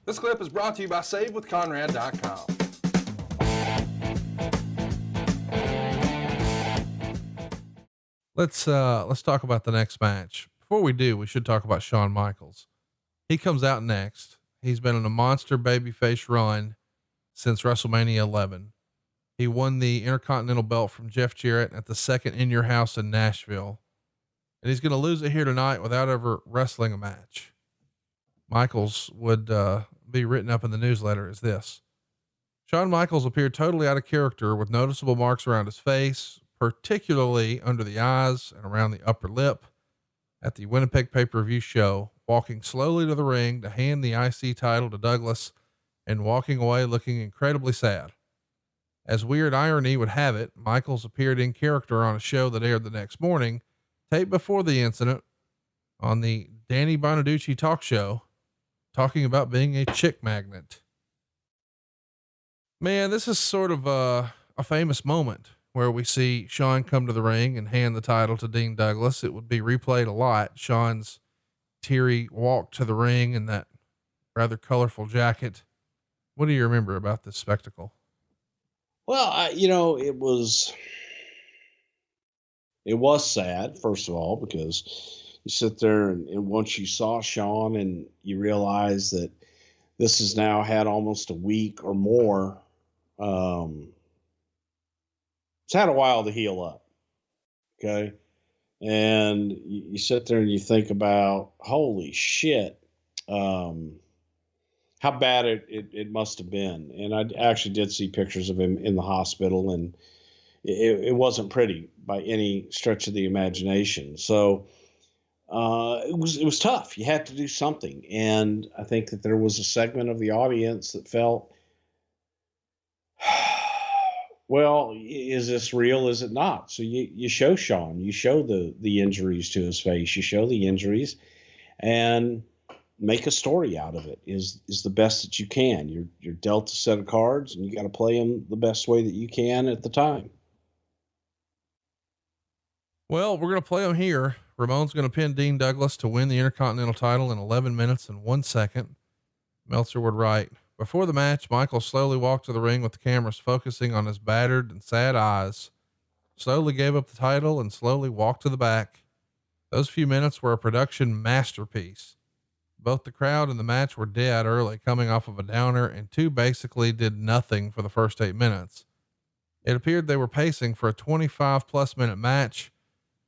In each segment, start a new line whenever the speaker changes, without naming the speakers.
This clip is brought to you by SaveWithConrad.com.
Let's talk about the next match. Before we do, we should talk about Shawn Michaels. He comes out next. He's been on a monster babyface run since WrestleMania 11. He won the Intercontinental belt from Jeff Jarrett at the second In Your House in Nashville. And he's going to lose it here tonight without ever wrestling a match. Michaels would be written up in the newsletter as this: Shawn Michaels appeared totally out of character with noticeable marks around his face, particularly under the eyes and around the upper lip at the Winnipeg pay-per-view show, walking slowly to the ring to hand the IC title to Douglas and walking away looking incredibly sad. As weird irony would have it, Michaels appeared in character on a show that aired the next morning, taped before the incident, on the Danny Bonaducci talk show, talking about being a chick magnet. Man, this is sort of a famous moment where we see Shawn come to the ring and hand the title to Dean Douglas. It would be replayed a lot. Shawn's teary walk to the ring in that rather colorful jacket. What do you remember about this spectacle?
Well, it was sad, first of all, because you sit there and once you saw Shawn and you realize that this has now had almost a week or more, it's had a while to heal up. Okay. And you sit there and you think about, holy shit, how bad it must have been. And I actually did see pictures of him in the hospital, and it wasn't pretty by any stretch of the imagination. So, it was tough. You had to do something. And I think that there was a segment of the audience that felt, well, is this real? Is it not? So you show Shawn, you show the injuries to his face, you show the injuries, and make a story out of it is the best that you can. You're dealt a set of cards and you got to play them the best way that you can at the time.
Well, we're going to play them here. Ramon's going to pin Dean Douglas to win the Intercontinental title in 11 minutes and 1 second. Meltzer would write, before the match, Michael slowly walked to the ring with the cameras focusing on his battered and sad eyes, slowly gave up the title and slowly walked to the back. Those few minutes were a production masterpiece. Both the crowd and the match were dead early, coming off of a downer, and two basically did nothing for the first 8 minutes. It appeared they were pacing for a 25+ minute match.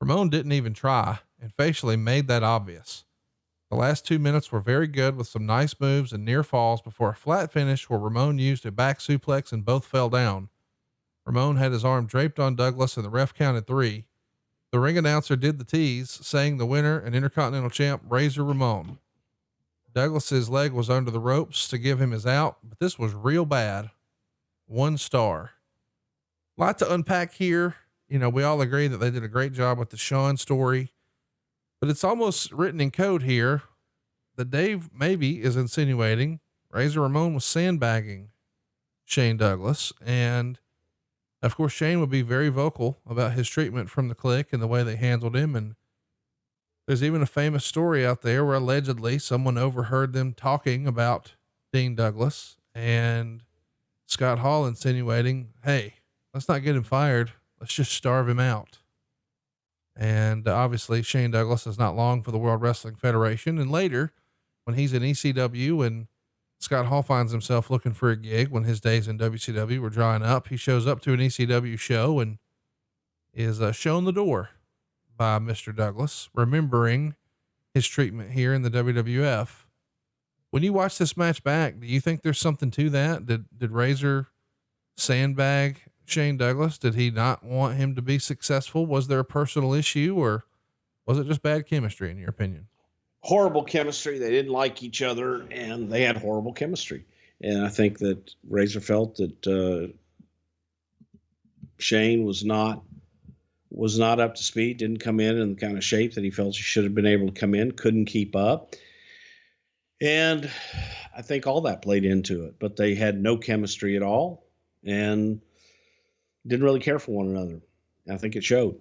Ramon didn't even try and facially made that obvious. The last 2 minutes were very good with some nice moves and near falls before a flat finish where Ramon used a back suplex and both fell down. Ramon had his arm draped on Douglas and the ref counted 3. The ring announcer did the tease, saying the winner and Intercontinental champ Razor Ramon. Douglas's leg was under the ropes to give him his out, but this was real bad. 1 star. Lot to unpack here. We all agree that they did a great job with the Shawn story, but it's almost written in code here that Dave maybe is insinuating Razor Ramon was sandbagging Shane Douglas. And of course, Shane would be very vocal about his treatment from the Clique and the way they handled him. And there's even a famous story out there where allegedly someone overheard them talking about Dean Douglas and Scott Hall insinuating, hey, let's not get him fired. Let's just starve him out. And obviously Shane Douglas is not long for the World Wrestling Federation. And later when he's in ECW and Scott Hall finds himself looking for a gig when his days in WCW were drying up, he shows up to an ECW show and is shown the door by Mr. Douglas, remembering his treatment here in the WWF. When you watch this match back, do you think there's something to that? Did Razor sandbag Shane Douglas? Did he not want him to be successful? Was there a personal issue, or was it just bad chemistry in your opinion?
Horrible chemistry. They didn't like each other and they had horrible chemistry. And I think that Razor felt that, Shane was not up to speed, didn't come in the kind of shape that he felt he should have been able to come in, couldn't keep up. And I think all that played into it, but they had no chemistry at all and didn't really care for one another. I think it showed,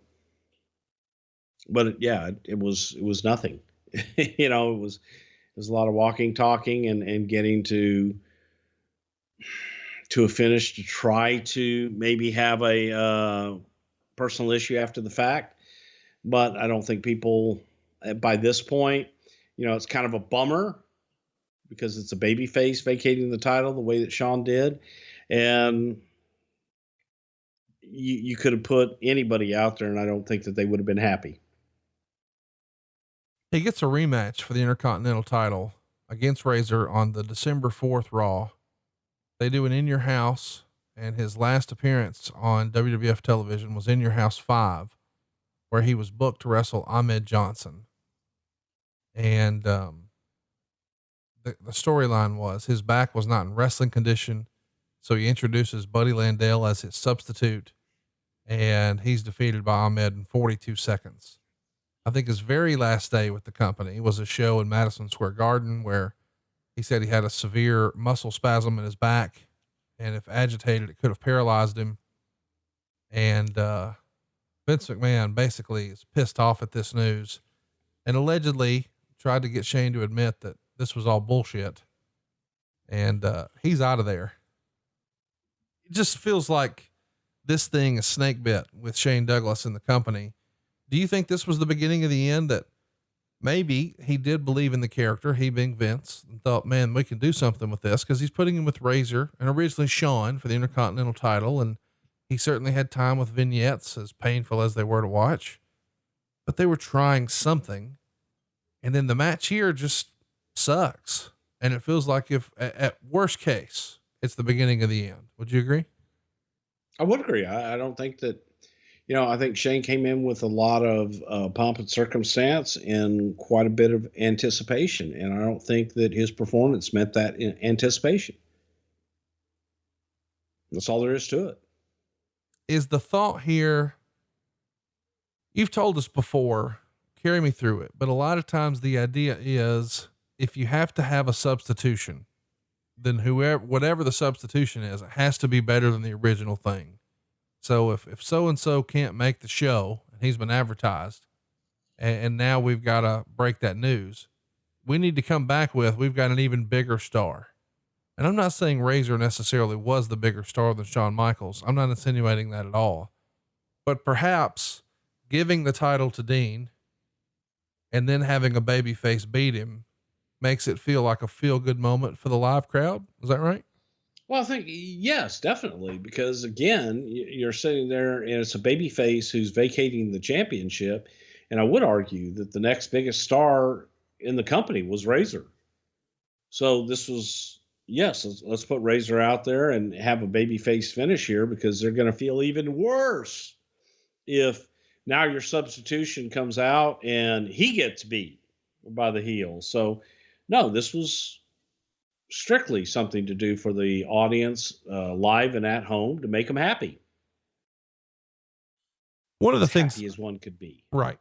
but it was nothing. It was There's a lot of walking, talking, and getting to a finish to try to maybe have a personal issue after the fact. But I don't think people, by this point, it's kind of a bummer because it's a babyface vacating the title the way that Shawn did. And you could have put anybody out there, and I don't think that they would have been happy.
He gets a rematch for the Intercontinental title against Razor on the December 4th Raw. They do an In Your House, and his last appearance on WWF television was In Your House 5, where he was booked to wrestle Ahmed Johnson. And, the storyline was his back was not in wrestling condition. So he introduces Buddy Landell as his substitute, and he's defeated by Ahmed in 42 seconds. I think his very last day with the company was a show in Madison Square Garden where he said he had a severe muscle spasm in his back, and if agitated, it could have paralyzed him. And, Vince McMahon basically is pissed off at this news and allegedly tried to get Shane to admit that this was all bullshit. And, he's out of there. It just feels like this thing is snake bit with Shane Douglas in the company. Do you think this was the beginning of the end, that maybe he did believe in the character, he being Vince, and thought, man, we can do something with this? Cause he's putting him with Razor and originally Shawn for the Intercontinental title. And he certainly had time with vignettes, as painful as they were to watch, but they were trying something. And then the match here just sucks. And it feels like if at worst case, it's the beginning of the end. Would you agree?
I would agree. I don't think that, I think Shane came in with a lot of pomp and circumstance and quite a bit of anticipation. And I don't think that his performance met that anticipation. That's all there is to it.
Is the thought here, you've told us before, carry me through it, but a lot of times the idea is if you have to have a substitution, then whatever the substitution is, it has to be better than the original thing. So if so-and-so can't make the show and he's been advertised and now we've got to break that news, we need to come back with, we've got an even bigger star. And I'm not saying Razor necessarily was the bigger star than Shawn Michaels. I'm not insinuating that at all, but perhaps giving the title to Dean and then having a babyface beat him makes it feel like a feel good moment for the live crowd. Is that right?
Well, I think, yes, definitely. Because again, you're sitting there and it's a babyface who's vacating the championship. And I would argue that the next biggest star in the company was Razor. So this was, yes, let's put Razor out there and have a babyface finish here, because they're going to feel even worse if now your substitution comes out and he gets beat by the heel. So no, this was strictly something to do for the audience, live and at home, to make them happy.
One of the things,
happy as one could be.
Right.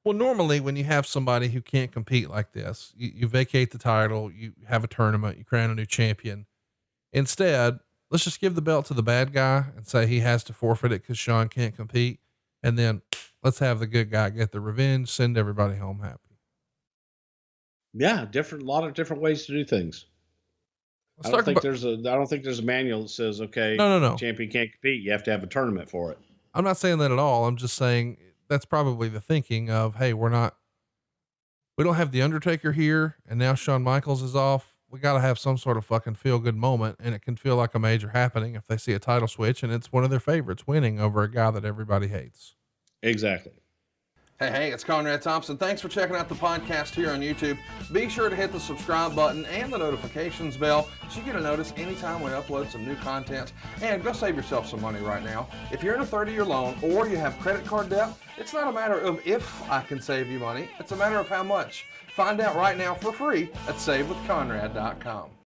Well, normally when you have somebody who can't compete like this, you vacate the title, you have a tournament, you crown a new champion. Instead, let's just give the belt to the bad guy and say he has to forfeit it because Shawn can't compete. And then let's have the good guy get the revenge, send everybody home happy.
Yeah. A lot of different ways to do things. I don't think there's a manual that says, okay,
no.
Champion can't compete. You have to have a tournament for it.
I'm not saying that at all. I'm just saying that's probably the thinking of, hey, we don't have the Undertaker here and now Shawn Michaels is off. We got to have some sort of fucking feel good moment. And it can feel like a major happening if they see a title switch and it's one of their favorites winning over a guy that everybody hates.
Exactly.
Hey, it's Conrad Thompson. Thanks for checking out the podcast here on YouTube. Be sure to hit the subscribe button and the notifications bell so you get a notice anytime we upload some new content. And go save yourself some money right now. If you're in a 30-year loan or you have credit card debt, it's not a matter of if I can save you money. It's a matter of how much. Find out right now for free at SaveWithConrad.com.